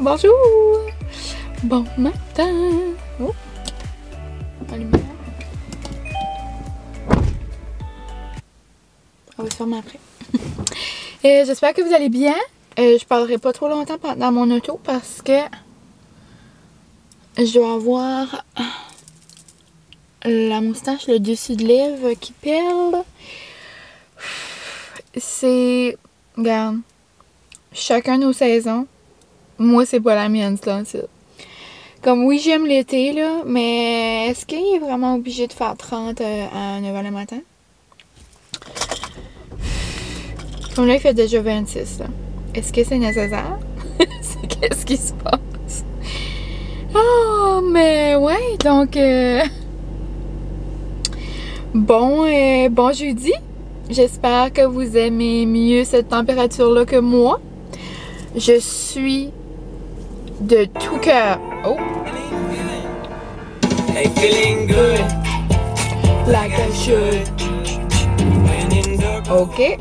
Bonjour! Bon matin! Oh! La lumière. On va se fermer après. J'espère que vous allez bien. Je parlerai pas trop longtemps dans mon auto parce que je dois avoir la moustache, le dessus de lèvres qui perle. C'est... Regarde. Chacun nos saisons. Moi, c'est pas la mienne, ça. Comme oui, j'aime l'été, là, mais est-ce qu'il est vraiment obligé de faire 30 à 9h le matin? Comme là, il fait déjà 26, là. Est-ce que c'est nécessaire? Qu'est-ce qui se passe? Oh, mais ouais, donc... Bon jeudi. J'espère que vous aimez mieux cette température-là que moi. Je suis de tout cœur. Oh! Hey, feeling good. Like I should. OK.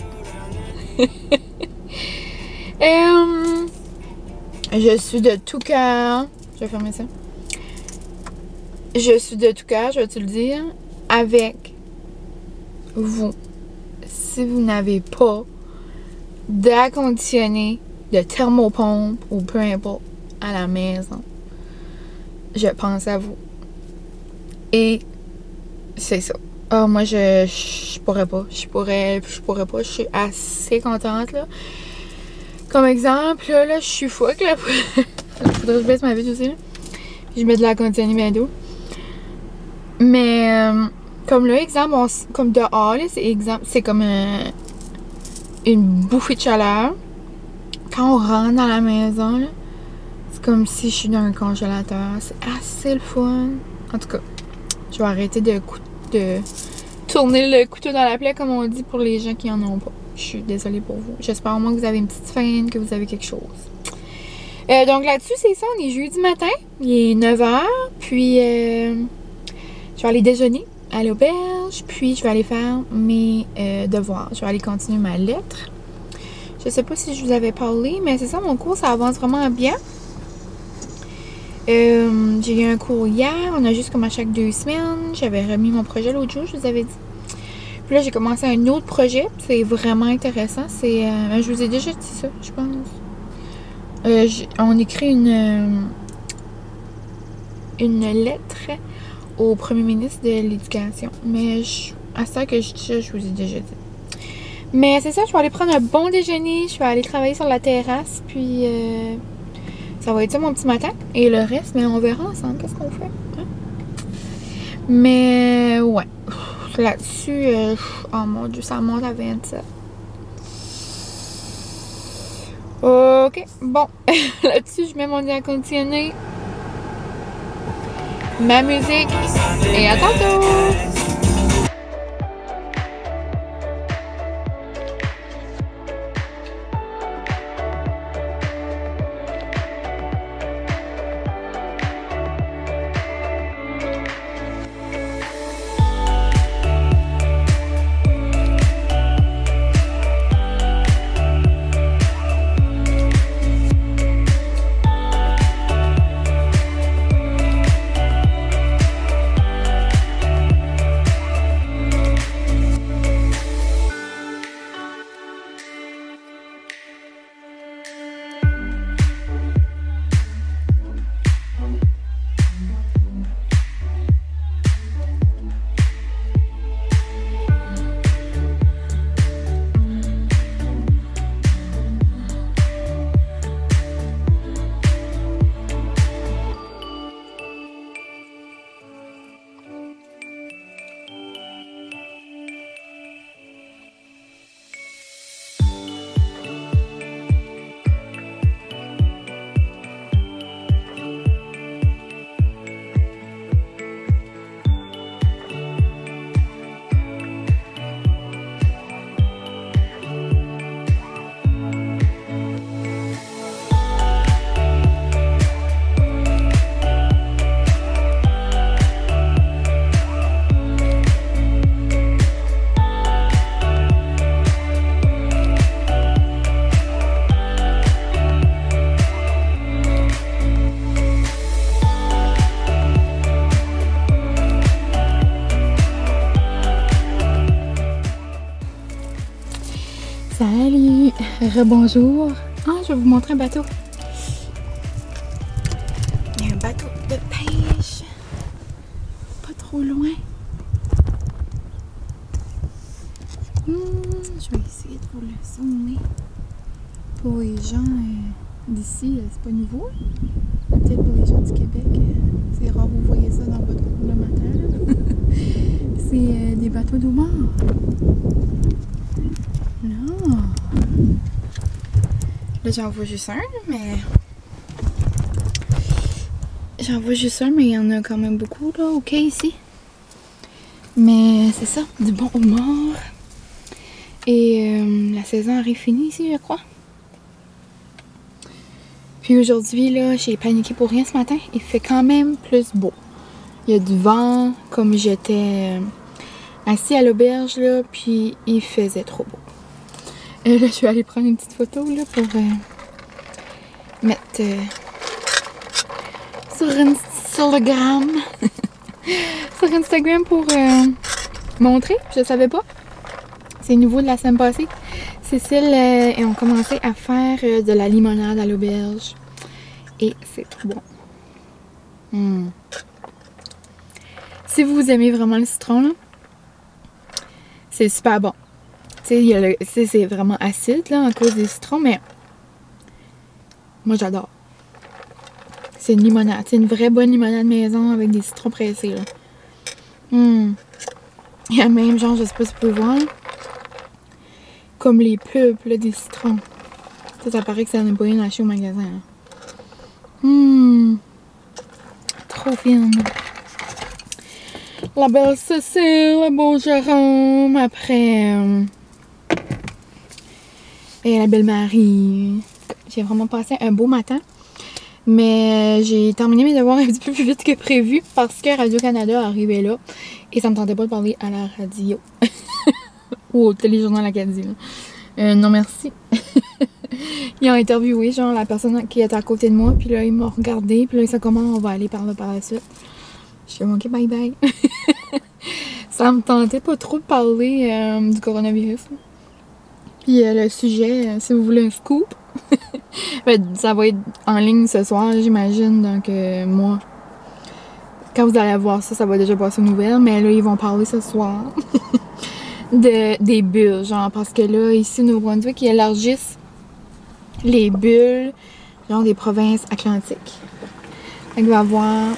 Je suis de tout cœur. Je vais fermer ça. Je suis de tout cœur, je vais te le dire, avec vous. Si vous n'avez pas d'air conditionné, de thermopompe ou peu importe à la maison, je pense à vous. Et c'est ça. Ah, moi, je pourrais pas. Je pourrais pas. Je suis assez contente, là. Comme exemple, là, je suis fuck, là. Faudrait que je baisse ma vitre aussi, là. Puis je mets de l'air conditionné bien doux. Mais, comme là, exemple, comme dehors, là, c'est comme une bouffée de chaleur. Quand on rentre dans la maison, là, c'est comme si je suis dans un congélateur. C'est assez le fun. En tout cas, je vais arrêter de tourner le couteau dans la plaie, comme on dit, pour les gens qui en ont pas. Je suis désolée pour vous. J'espère au moins que vous avez une petite faim, que vous avez quelque chose. Donc là-dessus, c'est ça. On est jeudi matin. Il est 9h. Puis, je vais aller déjeuner à l'auberge. Puis, je vais aller faire mes devoirs. Je vais aller continuer ma lettre. Je sais pas si je vous avais parlé, mais c'est ça, mon cours, ça avance vraiment bien. J'ai eu un cours hier, on a juste comme à chaque 2 semaines. J'avais remis mon projet l'autre jour, je vous avais dit. Puis là, j'ai commencé un autre projet, c'est vraiment intéressant. C'est, je vous ai déjà dit ça, je pense. On écrit une lettre au premier ministre de l'Éducation. Mais à ça que je dis ça, je vous ai déjà dit. Mais c'est ça, je vais aller prendre un bon déjeuner, je vais aller travailler sur la terrasse, puis ça va être ça mon petit matin. Et le reste, mais on verra ensemble qu'est-ce qu'on fait. Hein? Mais ouais, là-dessus, oh mon Dieu, ça monte à 27. OK, bon, là-dessus, je mets mon air conditionné, ma musique, et à tantôt! Salut! Rebonjour! Ah, je vais vous montrer un bateau. Il y a un bateau de pêche. Pas trop loin. Je vais essayer de vous le zoomer. Pour les gens d'ici, c'est pas nouveau. Peut-être pour les gens du Québec, c'est rare vous voyez ça dans votre cours le matin. C'est des bateaux d'eau mort. Là. Là, j'en vois juste un, mais... J'en vois juste un, mais il y en a quand même beaucoup, là, au quai ici. Mais c'est ça, du bon homard. Et la saison arrive finie ici, je crois. Puis aujourd'hui, là, j'ai paniqué pour rien ce matin. Il fait quand même plus beau. Il y a du vent, comme j'étais assis à l'auberge, là, puis il faisait trop beau. Et là, je vais aller prendre une petite photo, là, pour mettre sur Instagram. Sur Instagram pour montrer. Je savais pas. C'est nouveau de la semaine passée. Cécile et on commençait à faire de la limonade à l'auberge. Et c'est trop bon. Si vous aimez vraiment le citron, là, c'est super bon. Tu sais, c'est vraiment acide là, à cause des citrons, mais moi j'adore. C'est une limonade. C'est une vraie bonne limonade maison avec des citrons pressés. Là. Il y a même, genre, je sais pas si vous pouvez voir, comme les pulpes là, des citrons. Ça paraît que ça n'est pas une achetée au magasin. Trop fine. La belle Cécile, le beau Jérôme, après... et la belle Marie. J'ai vraiment passé un beau matin. Mais j'ai terminé mes devoirs un petit peu plus vite que prévu parce que Radio-Canada arrivait là. Et ça me tentait pas de parler à la radio. Ou au téléjournal Acadie. Non merci. Ils ont interviewé genre la personne qui était à côté de moi. Puis là ils m'ont regardé. Puis là ils sont comment on va aller par là par la suite. Je suis ok bye bye. Ça me tentait pas trop de parler du coronavirus. Puis le sujet, si vous voulez un scoop, ça va être en ligne ce soir, j'imagine. Donc, moi, quand vous allez voir ça, ça va déjà passer aux nouvelles. Mais là, ils vont parler ce soir des bulles. Genre, parce que là, ici, au Nouveau-Brunswick, ils élargissent les bulles, genre des provinces atlantiques. Donc, il va y avoir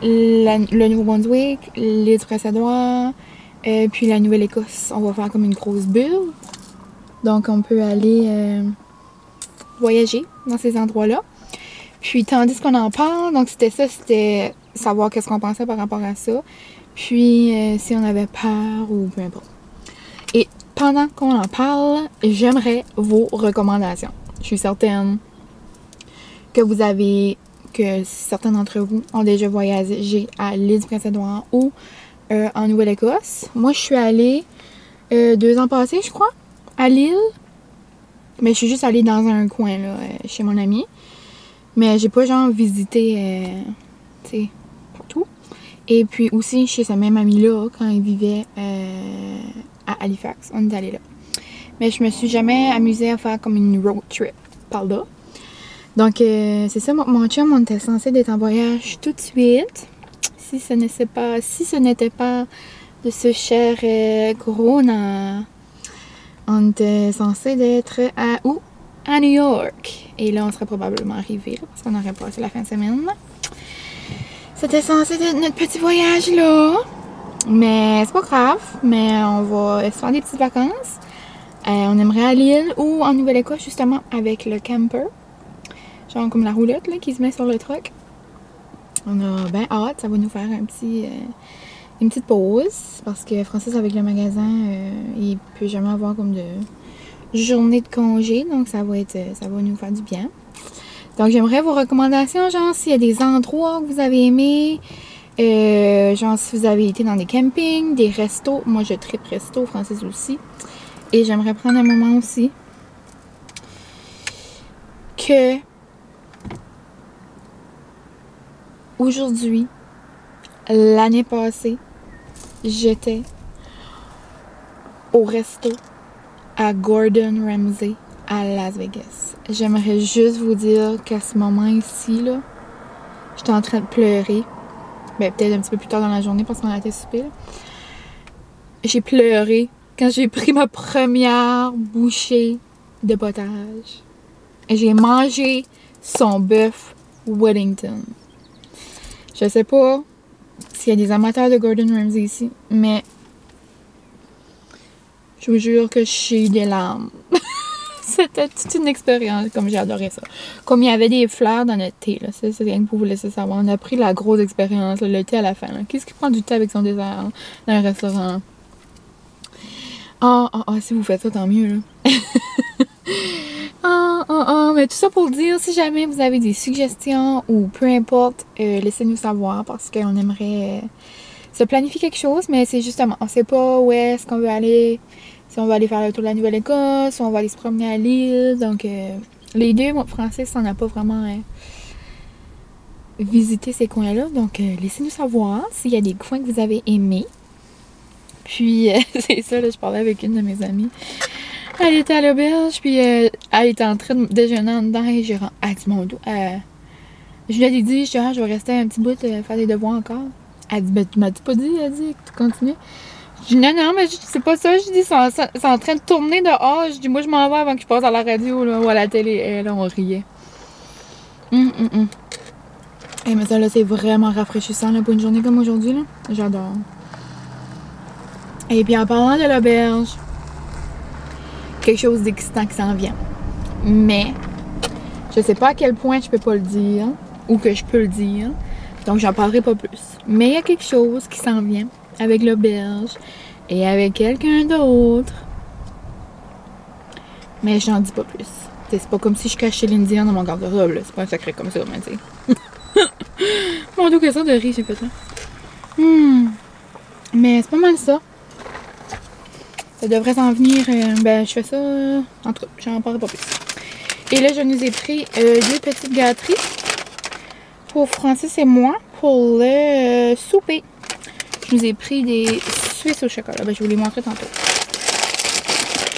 le Nouveau-Brunswick, l'île du Prince-Édouard, puis la Nouvelle-Écosse. On va faire comme une grosse bulle. Donc, on peut aller voyager dans ces endroits-là. Puis, tandis qu'on en parle, donc c'était ça, c'était savoir qu'est-ce qu'on pensait par rapport à ça. Puis, si on avait peur ou peu importe. Et pendant qu'on en parle, j'aimerais vos recommandations. Je suis certaine que certains d'entre vous ont déjà voyagé à l'île du Prince-Édouard ou en Nouvelle-Écosse. Moi, je suis allée 2 ans passés, je crois, à l'île. Mais je suis juste allée dans un coin, là, chez mon ami. Mais j'ai pas, genre, visité, tu sais, partout. Et puis aussi, chez ce même ami-là, quand il vivait à Halifax, on est allé là. Mais je me suis jamais amusée à faire comme une road trip par là. Donc, c'est ça, mon chum, on était censé être en voyage tout de suite. Si ce n'était pas de ce cher corona. On était censé d'être à New York. Et là, on serait probablement arrivé, là, parce qu'on aurait passé la fin de semaine. C'était censé être notre petit voyage, là. Mais c'est pas grave. Mais on va se faire des petites vacances. On aimerait à l'île ou en Nouvelle-Écosse, justement, avec le camper. Genre comme la roulotte, là, qui se met sur le truck. On a bien hâte. Ça va nous faire une petite pause. Parce que Francis, avec le magasin, il peut jamais avoir comme de journée de congé. Donc, ça va nous faire du bien. Donc, j'aimerais vos recommandations, genre, s'il y a des endroits que vous avez aimés. Genre, si vous avez été dans des campings, des restos. Moi, je tripe resto, Francis aussi. Et j'aimerais prendre un moment aussi que aujourd'hui, l'année passée, j'étais au resto à Gordon Ramsay à Las Vegas. J'aimerais juste vous dire qu'à ce moment-ci, là, j'étais en train de pleurer. Ben, peut-être un petit peu plus tard dans la journée parce qu'on a été souper. J'ai pleuré quand j'ai pris ma première bouchée de potage. Et j'ai mangé son bœuf Wellington. Je sais pas s'il y a des amateurs de Gordon Ramsay ici, mais je vous jure que j'ai eu des larmes. C'était toute une expérience, comme j'ai adoré ça. Comme il y avait des fleurs dans notre thé, là. C'est rien que pour vous laisser savoir. On a pris la grosse expérience, là, le thé à la fin. Qu'est-ce qui prend du thé avec son dessert là, dans un restaurant? Si vous faites ça, tant mieux, là. Mais tout ça pour dire, si jamais vous avez des suggestions ou peu importe, laissez-nous savoir parce qu'on aimerait se planifier quelque chose, mais c'est justement, on sait pas où est-ce qu'on veut aller. Si on va aller faire le tour de la Nouvelle-Écosse, si on va aller se promener à l'île. Donc, les deux, moi, Francis, on n'a pas vraiment visité ces coins-là. Donc, laissez-nous savoir s'il y a des coins que vous avez aimés. Puis, c'est ça, là, je parlais avec une de mes amies. Elle était à l'auberge, puis elle était en train de déjeuner en dedans et j'ai rendu. Elle dit mon dos. Je lui ai dit, je vais rester un petit bout, faire des devoirs encore. Elle dit, ben, tu m'as pas dit, elle dit, que tu continues. Je dis, non, mais c'est pas ça. Je dis, c'est en train de tourner dehors. Je dis, moi, je m'en vais avant que je passe à la radio là, ou à la télé. Et là, on riait. Et mais ça, là, c'est vraiment rafraîchissant là, pour une journée comme aujourd'hui. Là. J'adore. Et puis, en parlant de l'auberge, quelque chose d'excitant qui s'en vient. Mais, je sais pas à quel point je peux pas le dire, ou que je peux le dire. Donc, j'en parlerai pas plus. Mais il y a quelque chose qui s'en vient avec l'auberge et avec quelqu'un d'autre. Mais j'en dis pas plus. C'est pas comme si je cachais l'Indien dans mon garde-robe. C'est pas un secret comme ça, mais tu sais. Mon Dieu, que ça de rire j'ai fait là. Mais c'est pas mal ça. Ça devrait s'en venir. Ben, je fais ça. En tout cas, j'en parlerai pas plus. Et là, je nous ai pris deux petites gâteries pour Francis et moi pour le souper. Je nous ai pris des Suisses au chocolat. Ben, je vous les montrer tantôt.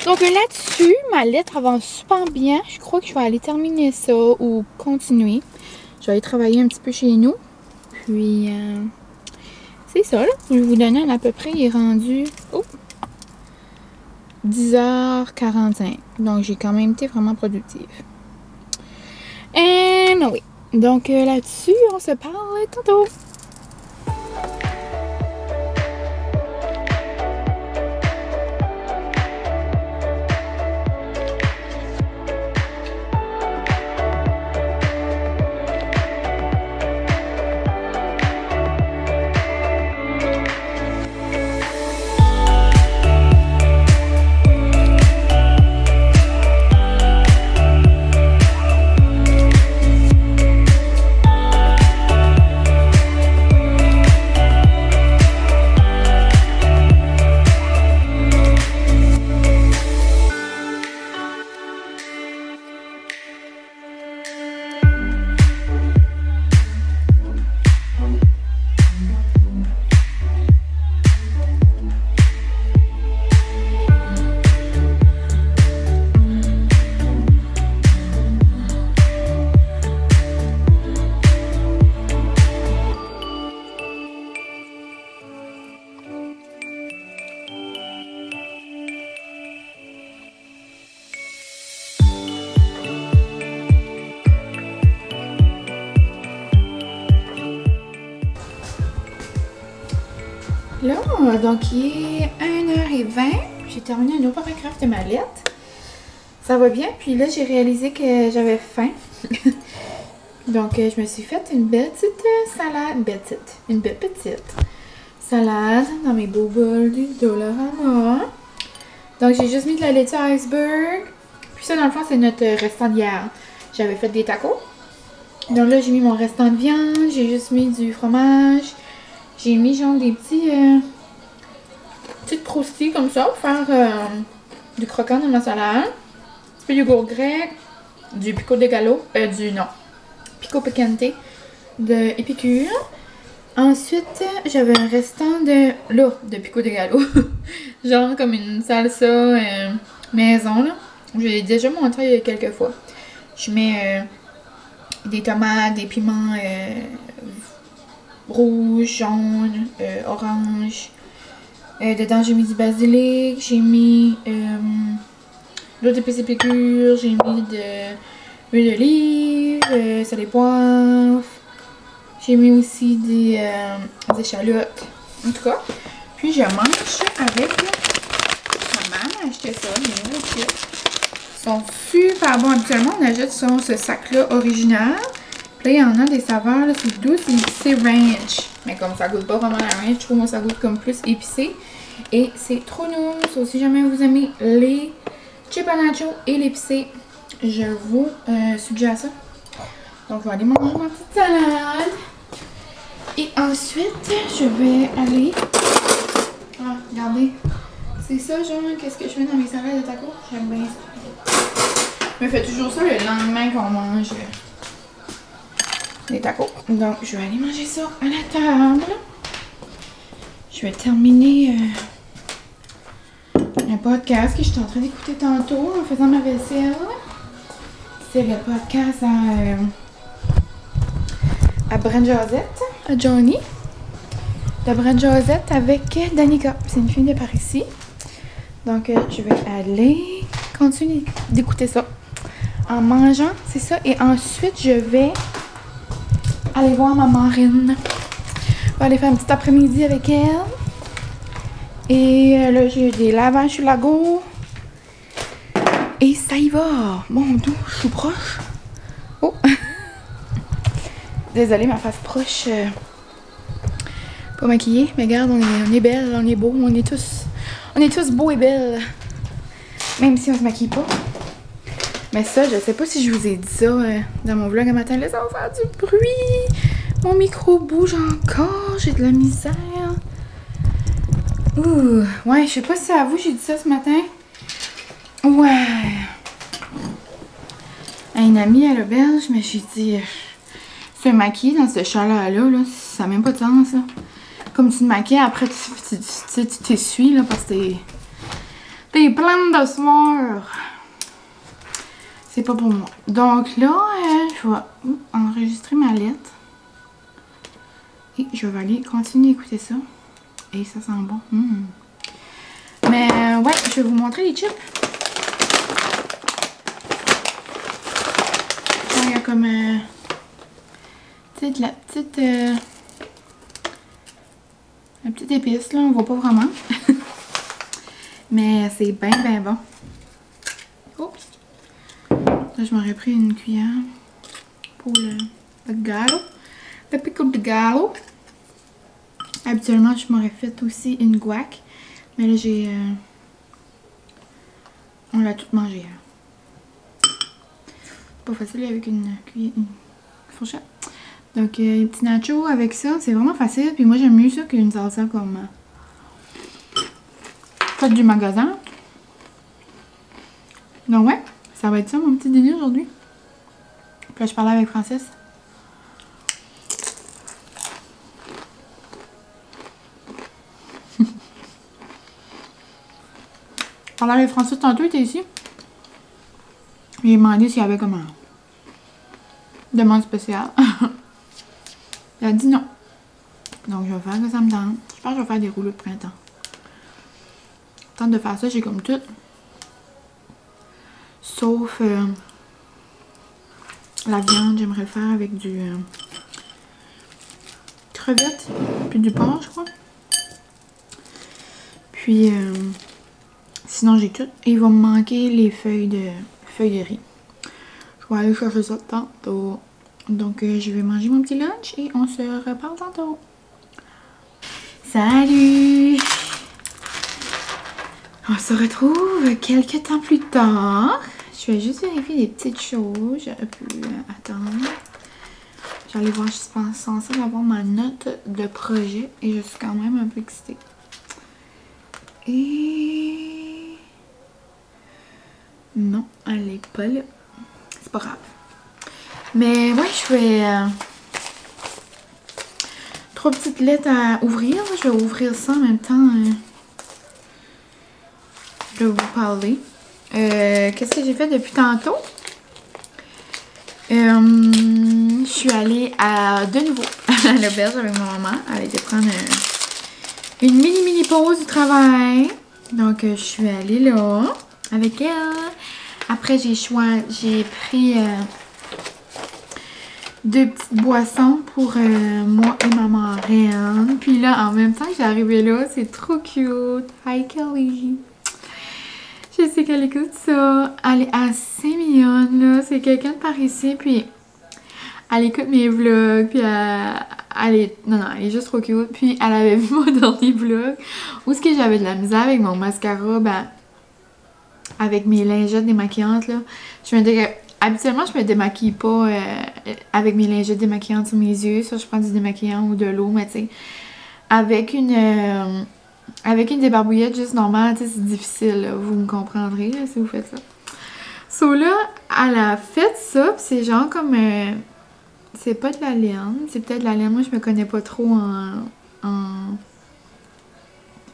Donc là-dessus, ma lettre avance super bien. Je crois que je vais aller terminer ça ou continuer. Je vais aller travailler un petit peu chez nous. Puis, c'est ça, là. Je vais vous donner à peu près. Il est rendu 10h45. Donc, j'ai quand même été vraiment productive. Et oui. Donc, là-dessus, on se parle tantôt. Là, donc il est 1h20. J'ai terminé un autre paragraphe de ma lettre. Ça va bien. Puis là, j'ai réalisé que j'avais faim. Donc, je me suis fait une belle petite salade. Une belle petite salade dans mes beaux bols du Dollarama. Donc, j'ai juste mis de la laitue iceberg. Puis ça, dans le fond, c'est notre restant d'hier. J'avais fait des tacos. Donc là, j'ai mis mon restant de viande. J'ai juste mis du fromage. J'ai mis genre des petites croustilles comme ça pour faire du croquant dans ma salade. Un petit peu de yogourt grec, du pico de gallo, pico picante de Épicure. Ensuite, j'avais un restant de pico de gallo. Genre comme une salsa maison, là. Je l'ai déjà montré quelques fois. Je mets des tomates, des piments rouges, jaunes, oranges. Dedans, j'ai mis du basilic, j'ai mis l'eau d'épices et piqûres, j'ai mis de l'huile d'olive, sel et poivre. J'ai mis aussi des échalotes. En tout cas, puis je mange avec. Maman m'a acheté ça, les nouveaux chips. Ils sont super bons. Habituellement, on achète ce sac-là original. Puis là, il y en a des saveurs, là, c'est doux, c'est ranch. Mais comme ça goûte pas vraiment la ranch, je trouve moi ça goûte comme plus épicé. Et c'est trop nouveau. Si jamais vous aimez les chips à nacho et l'épicé, je vous suggère ça. Donc, je vais aller manger ma petite salade. Et ensuite, je vais aller... Ah, regardez. C'est ça, genre, qu'est-ce que je fais dans mes salades de tacos? J'aime bien ça. Je me fais toujours ça le lendemain qu'on mange les tacos. Donc, je vais aller manger ça à la table. Je vais terminer un podcast que j'étais en train d'écouter tantôt en faisant ma vaisselle. C'est le podcast à Brent Josette, à Johnny. De Brent Josette avec Danica. C'est une fille de par ici. Donc, je vais aller continuer d'écouter ça en mangeant, c'est ça. Et ensuite, je vais aller voir ma marraine. Je vais aller faire un petit après-midi avec elle. Et là, j'ai des lavages sur la go. Et ça y va. Mon Dieu, je suis proche. Oh! Désolée, ma face proche. Pas maquillée. Mais regarde, on est belle, on est beau. On est tous beaux et belles. Même si on se maquille pas. Mais ça, je sais pas si je vous ai dit ça dans mon vlog un matin. Là, ça va faire du bruit. Mon micro bouge encore. J'ai de la misère. Ouh. Ouais, je sais pas si c'est à vous j'ai dit ça ce matin. Ouais. À une amie à l'auberge, mais j'ai dit... se maquiller dans ce chaleur-là, là, ça n'a même pas de sens, là. Comme tu te maquilles, après, tu t'essuies, là, parce que t'es pleine de sueur. C'est pas pour moi. Donc là, je vais enregistrer ma lettre. Et je vais aller continuer d'écouter ça. Et ça sent bon. Mais ouais, je vais vous montrer les chips. Il y a comme... tu sais, de la petite épice, là, on voit pas vraiment. Mais c'est bien, bien bon. Oups! Là, je m'aurais pris une cuillère pour le gallo. Le pico de gallo. Habituellement, je m'aurais fait aussi une guac. Mais là, j'ai... on l'a tout mangé. Pas facile avec une cuillère, une fourchette. Donc, les petits nachos avec ça, c'est vraiment facile. Puis moi, j'aime mieux ça qu'une salsa comme faite du magasin. Donc, ouais, ça va être ça mon petit dîner aujourd'hui. Puis là, je parlais avec Francis. Je parlais avec Francis tantôt, il était ici. J'ai demandé s'il y avait comme une demande spéciale. Il a dit non. Donc, je vais faire que ça me tente. Je pense que je vais faire des rouleaux de printemps. Tente de faire ça, j'ai comme tout. Sauf la viande, j'aimerais le faire avec du crevette, puis du porc, je crois. Puis, sinon, j'ai tout. Et il va me manquer les feuilles de riz. Je vais aller chercher ça tantôt. Donc, je vais manger mon petit lunch et on se reparle tantôt. Salut! On se retrouve quelques temps plus tard. Je vais juste vérifier des petites choses. J'aurais pu attendre. J'allais voir, je suis censée avoir ma note de projet et je suis quand même un peu excitée. Et... non, elle n'est pas là. C'est pas grave. Mais ouais, je fais 3 petites lettres à ouvrir. Je vais ouvrir ça en même temps. Je vais vous parler. Qu'est-ce que j'ai fait depuis tantôt? Je suis allée de nouveau à l'auberge avec ma maman. Elle a été prendre une mini pause du travail. Donc, je suis allée là avec elle. Après, j'ai pris 2 petites boissons pour moi et ma marraine. Puis là, en même temps que j'ai arrivé là, c'est trop cute. Hi Kelly! Je sais qu'elle écoute ça. Elle est assez mignonne, là. C'est quelqu'un de par ici, puis elle écoute mes vlogs, puis elle est... Non, elle est juste trop cute. Puis elle avait vu mon dernier vlog où est-ce que j'avais de la misère avec mon mascara, ben, avec mes lingettes démaquillantes, là. Habituellement, je me démaquille pas avec mes lingettes démaquillantes sur mes yeux. Ça, je prends du démaquillant ou de l'eau, mais tu sais, avec une débarbouillette juste normale, tu sais, c'est difficile, là. Vous me comprendrez, là, si vous faites ça. So là, elle a fait ça, pis c'est genre comme... c'est pas de la laine, c'est peut-être de la laine. Moi, je me connais pas trop en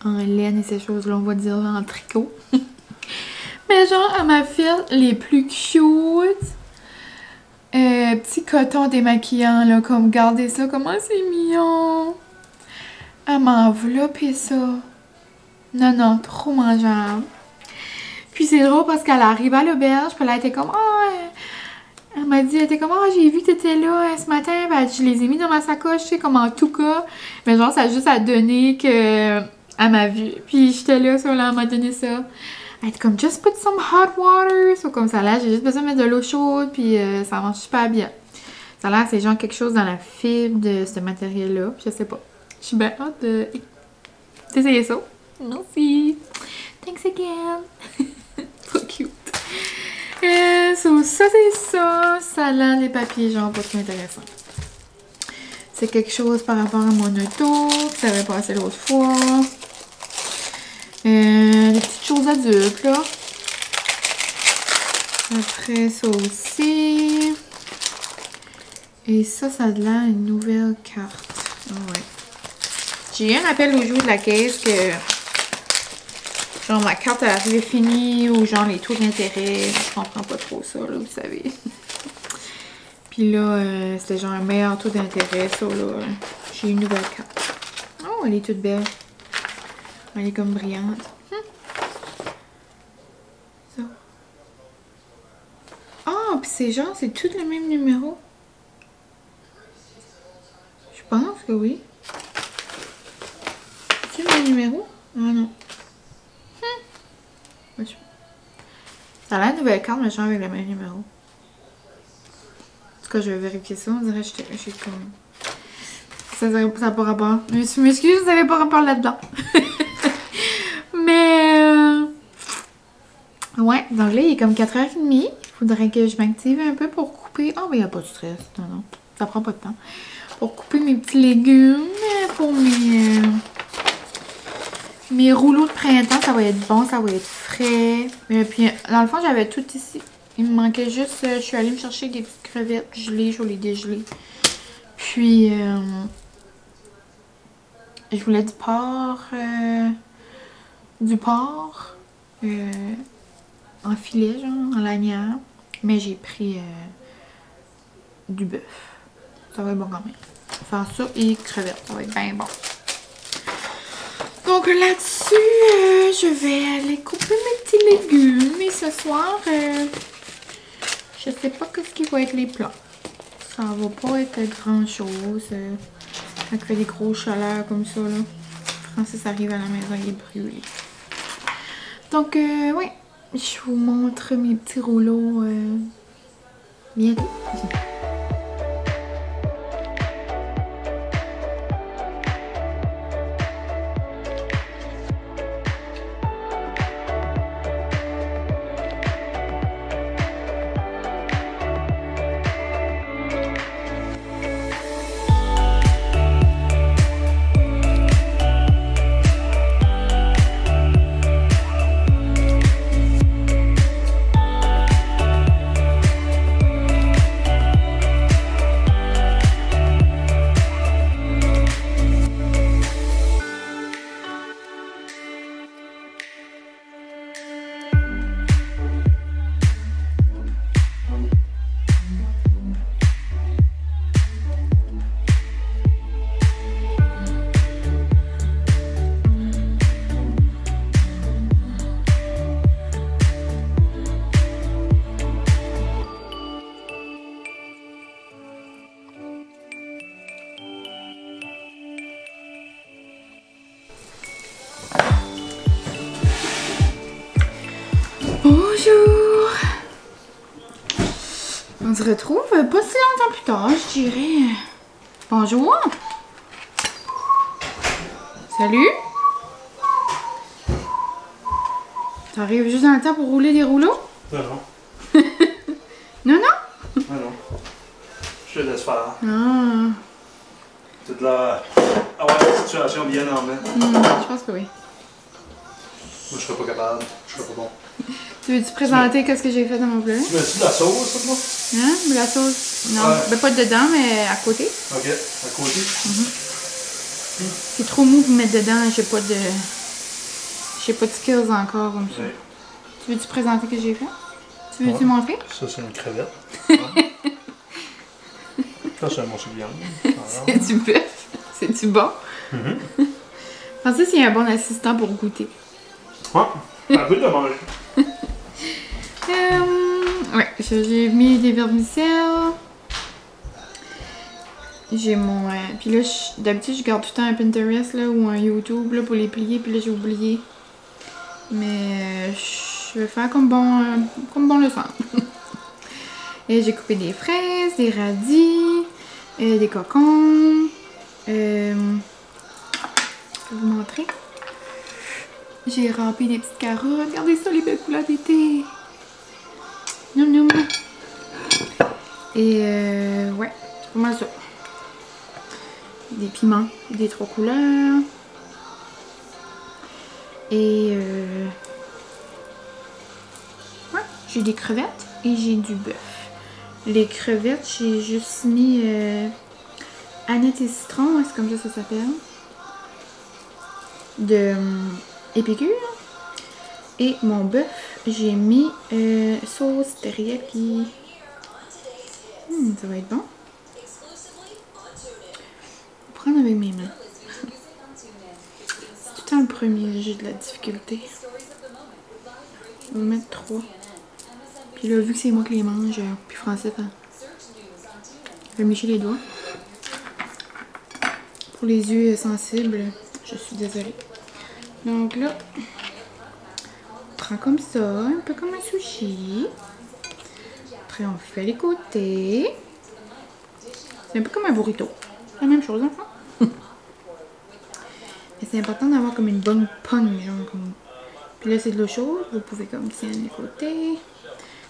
laine et ces choses-là, on va dire, en tricot. Mais genre, elle m'a fait les plus cute petits cotons démaquillants, là, comme, regardez ça, comment c'est mignon! Elle m'a enveloppé ça. Non, trop mangeable. Puis c'est drôle parce qu'elle arrive à l'auberge, puis elle était comme, elle m'a dit, elle était comme, j'ai vu que t'étais là ce matin, ben, je les ai mis dans ma sacoche, tu sais, comme en tout cas. Mais genre, ça a juste à donner que elle m'a vu. Puis j'étais là, elle m'a donné ça. Elle était comme, just put some hot water. So, comme ça là, j'ai juste besoin de mettre de l'eau chaude, puis ça marche super bien. Ça a l'air, c'est genre quelque chose dans la fibre de ce matériel-là, je sais pas. Je suis bien hâte d'essayer ça. Merci. Thanks again. Trop cute. So, ça, c'est ça. Ça a les papiers, genre, pas trop intéressant. C'est quelque chose par rapport à mon auto, que ça avait passé l'autre fois. Des petites choses adultes, là. Après, ça aussi. Et ça a de l'air une nouvelle carte. Oh, ouais. J'ai eu un appel au jour de la caisse que... genre, ma carte est arrivée finie ou genre les taux d'intérêt. Je comprends pas trop ça, là, vous savez. Puis là, c'était genre un meilleur taux d'intérêt, ça, là. J'ai une nouvelle carte. Oh, elle est toute belle. Elle est comme brillante. Ça. Ah, puis c'est genre, c'est tout le même numéro. Je pense que oui. C'est le même numéro? Ah non. Ça a l'air nouvelle carte, mais genre avec le même numéro. En tout cas, je vais vérifier ça. On dirait que j'ai comme... Ça n'a pas rapport. Je m'excuse, ça n'avait pas rapport là-dedans. Mais... ouais, donc là, il est comme 4h30. Il faudrait que je m'active un peu pour couper... oh, mais il n'y a pas de stress. Non. Ça prend pas de temps. Pour couper mes petits légumes. Pour mes rouleaux de printemps, ça va être bon, ça va être frais. Et puis, dans le fond, j'avais tout ici. Il me manquait juste... je suis allée me chercher des petites crevettes gelées. Je vais les dégeler. Puis... je voulais du porc. En filet, genre, en lanière. Mais j'ai pris du bœuf. Ça va être bon quand même. Faire ça et crevettes. Ça va être bien bon. Donc là-dessus, je vais aller couper mes petits légumes. Et ce soir, je sais pas ce qui va être les plats. Ça va pas être grand chose. Quand il fait des grosses chaleurs comme ça, là. Francis arrive à la maison, il est brûlé. Donc, ouais. Je vous montre mes petits rouleaux bientôt. se retrouve pas si longtemps plus tard, je dirais. Bonjour! Salut! T'arrives juste dans le temps pour rouler des rouleaux? Non, non. Non, non? Ah non. Je te laisse faire. Ah. Toute la situation bien en main. Je pense que oui. Moi, je serais pas capable. Je serais pas bon. Tu veux-tu présenter qu'est-ce que j'ai fait dans mon plat? Tu mets-tu de la sauce, ça, moi? Hein? De la sauce? Non, Ouais. ben pas dedans, mais à côté. Ok, à côté. C'est trop mou pour mettre dedans, j'ai pas de skills encore comme ça. Ouais. Tu veux-tu présenter ce que j'ai fait? Tu veux-tu montrer? Ça, c'est une crevette. Ouais. Ça, c'est un morceau de viande. C'est du bœuf. C'est-tu bon? Je pense que c'est un bon assistant pour goûter. Ouais, un peu de manger. Ouais, j'ai mis des vermicelles. J'ai mon... puis là, d'habitude, je garde tout le temps un Pinterest là, ou un YouTube là, pour les plier, puis là, j'ai oublié. Mais je vais faire comme bon le semble. Et j'ai coupé des fraises, des radis, des cocons. Je vais vous montrer. J'ai rempli des petites carottes. Regardez ça, les belles couleurs d'été. Noum noum. Et ouais, c'est pas mal ça. Des piments, des 3 couleurs. Et ouais, j'ai des crevettes et j'ai du bœuf. Les crevettes, j'ai juste mis aneth et citron, c'est comme ça s'appelle. De épicure. Et mon bœuf, j'ai mis sauce teriyaki. Ça va être bon. Je vais prendre avec mes mains. C'est tout le temps le premier, j'ai de la difficulté. On va mettre 3. Puis là, vu que c'est moi qui les mange, puis Francis, hein, je vais mécher les doigts. Pour les yeux sensibles, je suis désolée. Donc là, on prend comme ça, un peu comme un sushi. Après, on fait les côtés. C'est un peu comme un burrito. La même chose, enfin. Mais c'est important d'avoir comme une bonne pogne, genre comme... Puis là, c'est de l'eau chaude. Vous pouvez comme tirer les côtés.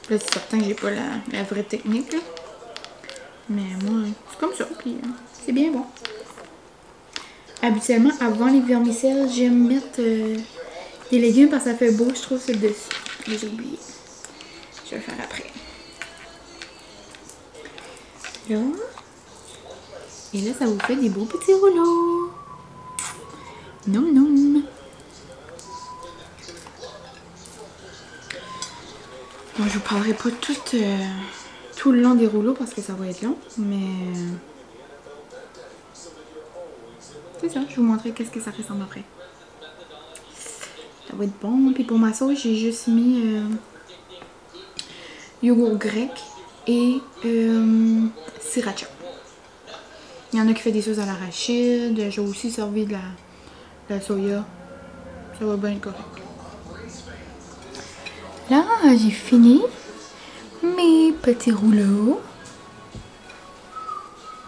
Puis là, c'est certain que j'ai pas la vraie technique, là. Mais moi, c'est comme ça. Puis c'est bien bon. Habituellement, avant les vermicelles, j'aime mettre des légumes parce que ça fait beau, je trouve, sur le dessus. Mais j'ai oublié. Je vais le faire après. Là. Et là, ça vous fait des beaux petits rouleaux. Noum noum. Bon, je vous parlerai pas tout le long des rouleaux parce que ça va être long, mais c'est ça, je vais vous montrer qu'est-ce que ça ressemble après. Ça va être bon. Puis pour ma sauce, j'ai juste mis yogourt grec et sriracha. Il y en a qui fait des sauces à l'arachide. J'ai aussi servi de la soya. Ça va bien être correct. Là, j'ai fini mes petits rouleaux.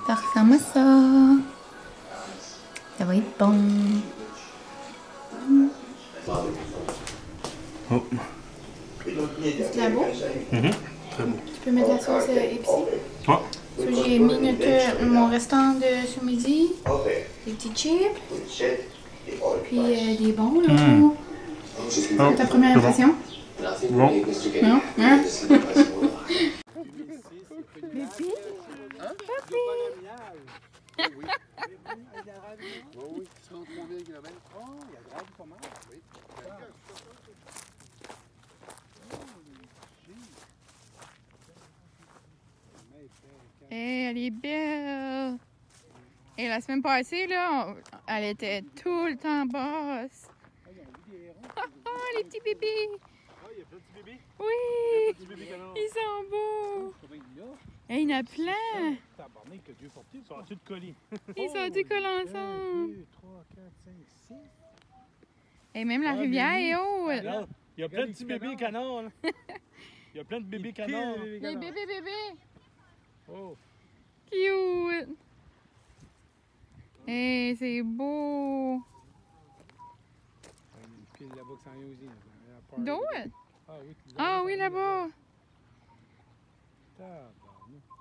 Ça ressemble à ça. Ça va être bon. Oh. C'est la beau? Très beau. Tu peux mettre la sauce épicée? Ouais. So, j'ai mis mon restant de ce midi. Des petits chips. Puis des bons là. C'est ta première impression? Bon. Non? Hein? Hey, elle est belle! Et la semaine passée, là, elle était tout le temps basse. Oh, les petits bébés! Ah, il y a plein de petits bébés? Oui! Petits bébés canards. Ils sont beaux! Et il y en a plein! Ils sont tous collés. Ils sont tous collés ensemble! 2, 3, 4, 5, 6. Et même la rivière est haute! Regarde, il y a plein de petits bébés canards. Là. Il y a plein de bébés canards. Les bébés bébés! Oh! Cute! Hey, c'est beau! Il y a une pile là-bas qui s'en vient aussi. D'où? Ah Ah oui, là-bas! Tabarnak.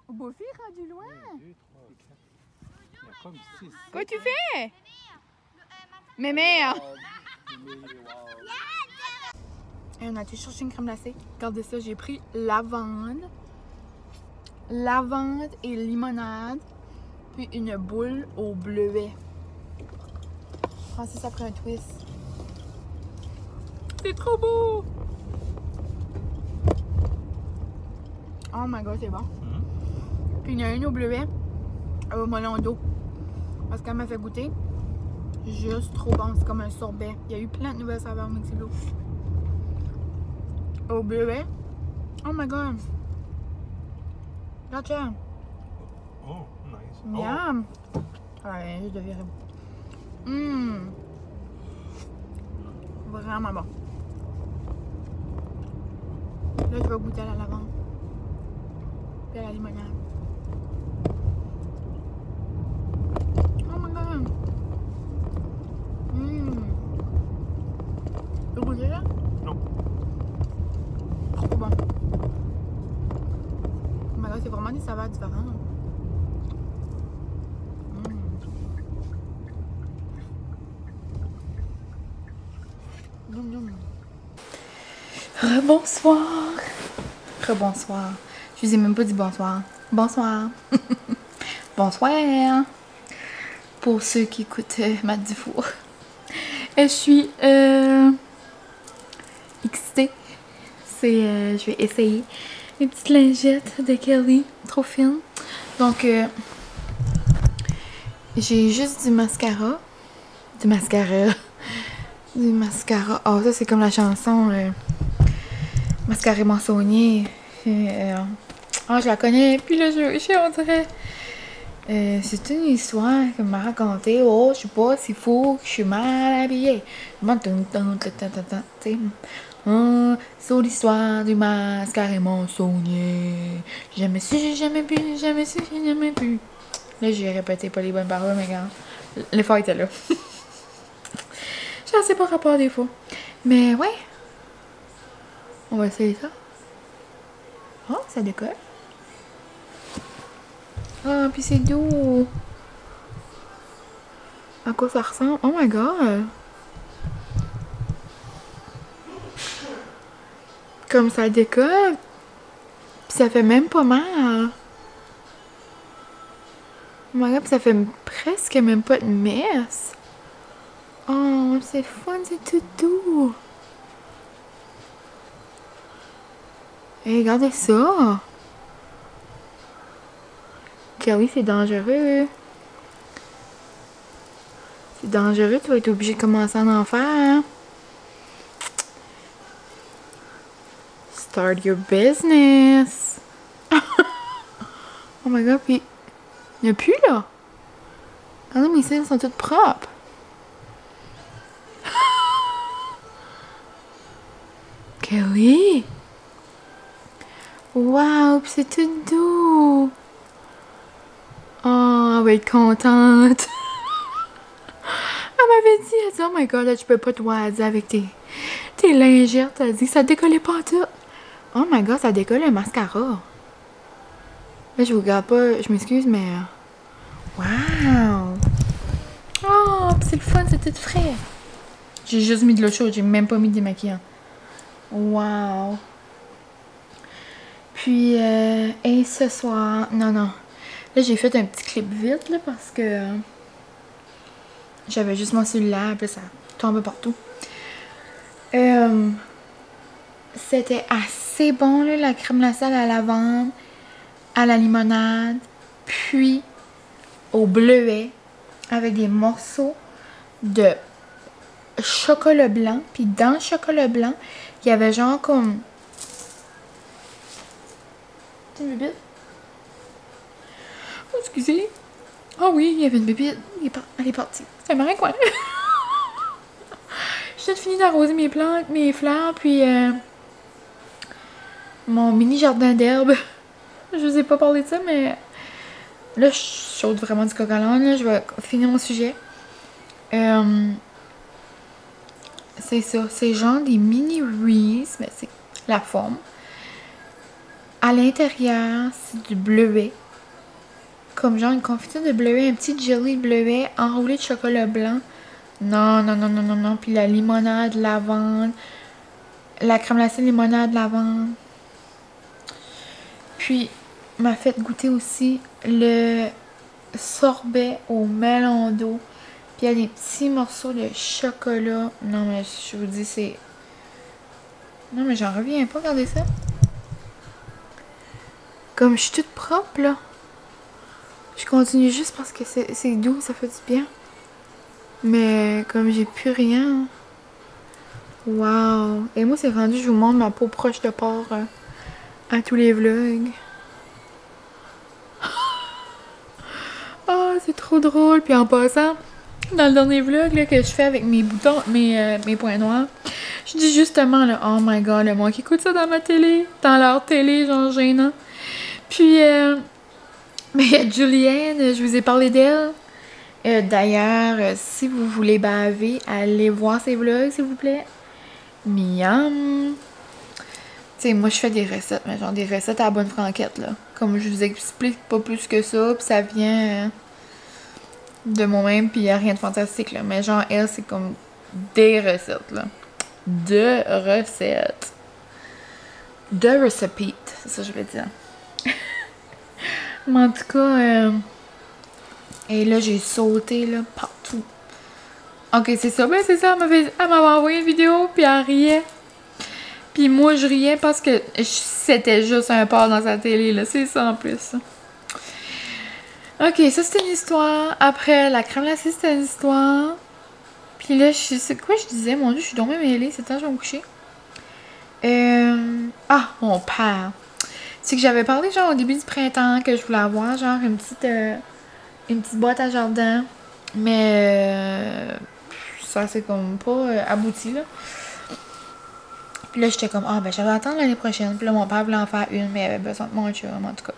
Buffy, rendu loin! 1, 2, 3, 4. Il y a comme 6. Quoi tu fais? Mémère! Et on a été chercher une crème glacée. Regardez ça, j'ai pris lavande et limonade, puis une boule au bleuet. Francis a pris un twist. C'est trop beau! Oh my god, c'est bon. Puis il y en a une au bleuet, au melon d'eau. Parce qu'elle m'a fait goûter. Juste trop bon, c'est comme un sorbet. Il y a eu plein de nouvelles saveurs Mixilo. Au bleuet. Oh my god. Gotcha. Oh, nice. Miam. Ouais, juste de virer. Vraiment bon. Là, je vais goûter à la lavande. Puis à la limonade. Oh my god. Tu veux goûter là? Non. Trop bon. Oh my god, c'est vraiment des saveurs différentes. Rebonsoir. Rebonsoir. Je vous ai même pas dit bonsoir. Bonsoir. Bonsoir. Pour ceux qui écoutent ma Dufour. Je suis excitée. Je vais essayer les petites lingettes de Kelly. Trop fines. Donc, j'ai juste du mascara. Du mascara. Du mascara. Oh, ça, c'est comme la chanson Mascara Mensonnier. Oh, je la connais. Puis là, on dirait. C'est une histoire qu'elle m'a racontée. Oh, je sais pas, c'est fou, je suis mal habillée. Sur l'histoire du mascara Mensonnier. Jamais su, j'ai jamais pu, jamais su, j'ai jamais pu. Là, j'ai répété pas les bonnes paroles, mais regarde. L'effort était là. Je sais pas rapport des fois. Mais ouais. On va essayer ça. Oh, ça décolle. Ah, puis c'est doux. À quoi ça ressemble? Oh my god. Comme ça décolle. Puis ça fait même pas mal. Oh my god, puis ça fait presque même pas de messe. Oh, c'est fun, c'est tout doux. Et regardez ça. Kelly, c'est dangereux. C'est dangereux, tu vas être obligé de commencer à en faire. Start your business. Oh my god, puis il n'y a plus là. Regardez, mes cils sont toutes propres. Kelly! Wow, puis c'est tout doux! Oh, elle va être contente! Elle m'avait dit, elle dit, oh my god, là, tu peux pas te oiser avec tes lingettes. Elle dit, ça décollait pas tout. Oh my god, ça décolle le mascara. Là, je vous regarde pas, je m'excuse, mais... Wow! Oh, puis c'est le fun, c'est tout frais. J'ai juste mis de l'eau chaude, j'ai même pas mis de démaquillant. Wow! Puis, et ce soir... Non. Là, j'ai fait un petit clip vite, là, parce que... j'avais juste mon cellulaire, puis ça tombait partout. C'était assez bon, là, la crème glacée à la lavande, à la limonade, puis au bleuet, avec des morceaux de chocolat blanc. Puis dans le chocolat blanc, il y avait genre comme... Une bébite. Oh, excusez. Ah oui, il y avait une bébite. Elle est partie. C'est marrant, quoi. J'ai fini d'arroser mes plantes, mes fleurs, puis mon mini jardin d'herbe. je vous ai pas parlé de ça, mais là, je saute vraiment du coq à l'âne, là. Je vais finir mon sujet. C'est ça, c'est genre des mini Reese, mais c'est la forme. À l'intérieur, c'est du bleuet. Comme genre une confiture de bleuet, un petit jelly de bleuet enroulé de chocolat blanc. Non, non, non, non, non, non. Puis la limonade, lavande. La crème glacée, limonade, lavande. Puis, m'a fait goûter aussi le sorbet au melon d'eau. Puis il y a des petits morceaux de chocolat. Non, mais je vous dis, c'est... Non, mais j'en reviens pas, regardez ça. Comme je suis toute propre, là. Je continue juste parce que c'est doux, ça fait du bien. Mais comme j'ai plus rien... Wow! Et moi, c'est rendu, je vous montre ma peau proche de porc à tous les vlogs. Ah, c'est trop drôle! Puis en passant... Dans le dernier vlog là, que je fais avec mes boutons, mes points noirs, je dis justement là, oh my god, le monde qui écoute ça dans ma télé, dans leur télé, genre gênant. Puis, mais il y a Julienne, je vous ai parlé d'elle. D'ailleurs, si vous voulez baver, allez voir ses vlogs, s'il vous plaît. Miam! Tu sais, moi je fais des recettes, mais genre des recettes à la bonne franquette, là. Comme je vous explique pas plus que ça, puis ça vient... de moi-même, puis il n'y a rien de fantastique, là. Mais genre, elle, c'est comme des recettes, là. De recettes. De recipes, c'est ça que je veux dire. Mais en tout cas, et là, j'ai sauté, là, partout. Ok, c'est ça. Ben, c'est ça, elle m'avait envoyé une vidéo, puis elle riait. Puis moi, je riais parce que c'était juste un porc dans sa télé, là. C'est ça, en plus. Ok, ça c'était une histoire. Après, la crème glacée c'était une histoire. Puis là, c'est quoi je disais? Mon dieu, je suis donc même mêlée. C'est le temps que je vais me coucher. Ah, mon père. C'est que j'avais parlé genre au début du printemps que je voulais avoir genre une petite boîte à jardin. Mais ça c'est comme pas abouti là. Puis là, j'étais comme, ah ben j'allais attendre l'année prochaine. Puis là, mon père voulait en faire une, mais il avait besoin de mon chum en tout cas.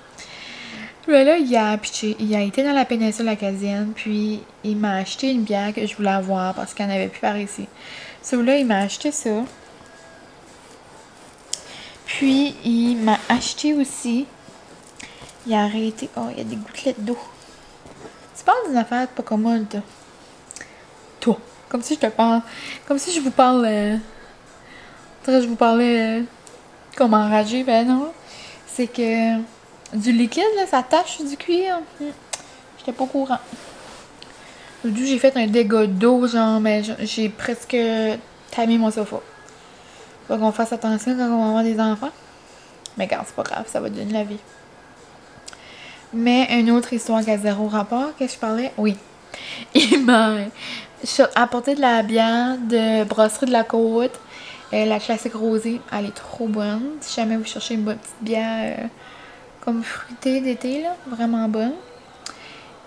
Puis là, il a été dans la péninsule acadienne, puis il m'a acheté une bière que je voulais avoir parce qu'il n'y en avait plus par ici. Celui-là, il m'a acheté ça. Puis, il m'a acheté aussi... Il a arrêté... Oh, il y a des gouttelettes d'eau. Tu parles des affaires pas commodes, toi. Toi. Comme si je te parle... Comme si je vous parle... je vous parlais... comme enragé, ben non. C'est que... Du liquide, là, ça tache sur du cuir. J'étais pas au courant. D'où j'ai fait un dégât d'eau, genre, mais j'ai presque tamé mon sofa. Faut qu'on fasse attention quand on va avoir des enfants. Mais regarde, c'est pas grave, ça va donner la vie. Mais une autre histoire qui a zéro rapport, que je parlais, oui. Il m'a apporté de la bière de Brasserie de la Côte. La classique rosée, elle est trop bonne. Si jamais vous cherchez une bonne petite bière... comme fruitée d'été, là, vraiment bonne.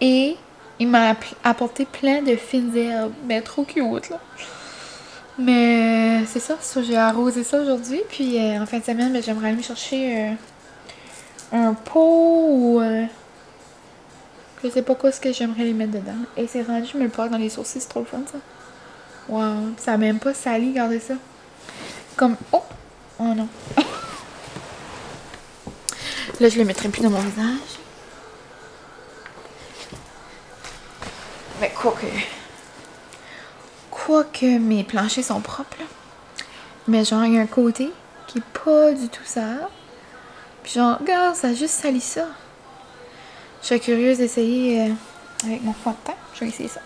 Et il m'a apporté plein de fines herbes, mais trop cute, là. Mais c'est ça, j'ai arrosé ça aujourd'hui, puis en fin de semaine, ben, j'aimerais aller chercher un pot ou je sais pas quoi ce que j'aimerais les mettre dedans. Et c'est rendu, je me le porte dans les sourcils, c'est trop le fun, ça. Wow, ça a même pas sali, regardez ça. Comme, oh non. Là, je le mettrai plus dans mon visage. Mais quoique mes planchers sont propres, là. Mais genre, il y a un côté qui est pas du tout ça. Puis genre, regarde, ça a juste sali ça. Je serais curieuse d'essayer avec mon fond de teint. Je vais essayer ça.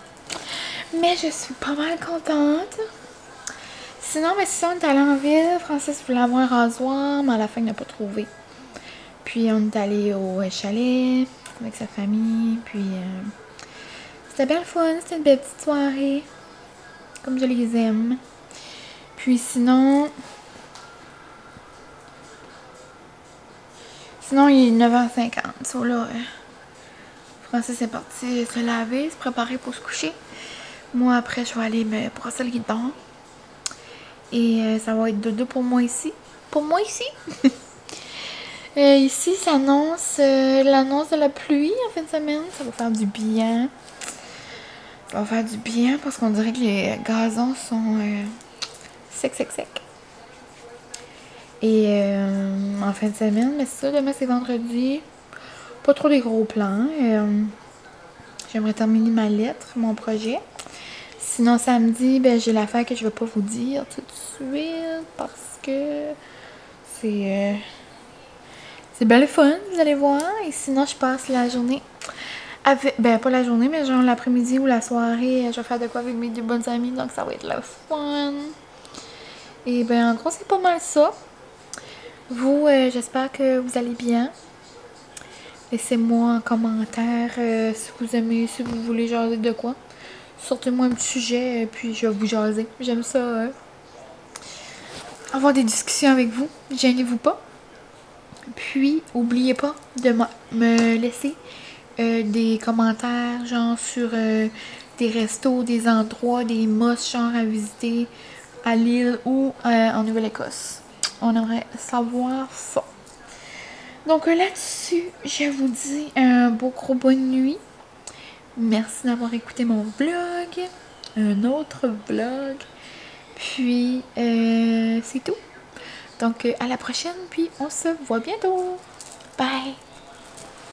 Mais je suis pas mal contente. Sinon, mais si on est allé en ville, Francis voulait avoir un rasoir, mais à la fin, il n'a pas trouvé. Puis on est allé au chalet avec sa famille. Puis c'était bien le fun. C'était une belle petite soirée. Comme je les aime. Puis sinon... Sinon, il est 9h50. So là, Francis est parti se laver, se préparer pour se coucher. Moi, après, je vais aller me brosser le guidon. Et ça va être dodo pour moi ici. Pour moi ici. Ici, ça annonce l'annonce de la pluie en fin de semaine. Ça va faire du bien. Ça va faire du bien parce qu'on dirait que les gazons sont secs. Et en fin de semaine, mais c'est ça, demain c'est vendredi. Pas trop des gros plans. J'aimerais terminer ma lettre, mon projet. Sinon, samedi, ben, j'ai l'affaire que je vais pas vous dire tout de suite parce que c'est bien le fun, vous allez voir. Et sinon, je passe la journée avec, ben, pas la journée, mais genre l'après-midi ou la soirée, je vais faire de quoi avec mes 2 bonnes amies, donc ça va être le fun. Et ben, en gros, c'est pas mal ça. Vous, j'espère que vous allez bien. Laissez-moi en commentaire si vous aimez, si vous voulez jaser de quoi. Sortez-moi un petit sujet, puis je vais vous jaser. J'aime ça. Avoir des discussions avec vous. Gênez-vous pas. Puis, n'oubliez pas de me laisser des commentaires, genre sur des restos, des endroits, des must genre à visiter à Lille ou en Nouvelle-Écosse. On aimerait savoir ça. Donc là-dessus, je vous dis un beau gros bonne nuit. Merci d'avoir écouté mon vlog. Un autre vlog. Puis, c'est tout. Donc, à la prochaine. Puis, on se voit bientôt. Bye!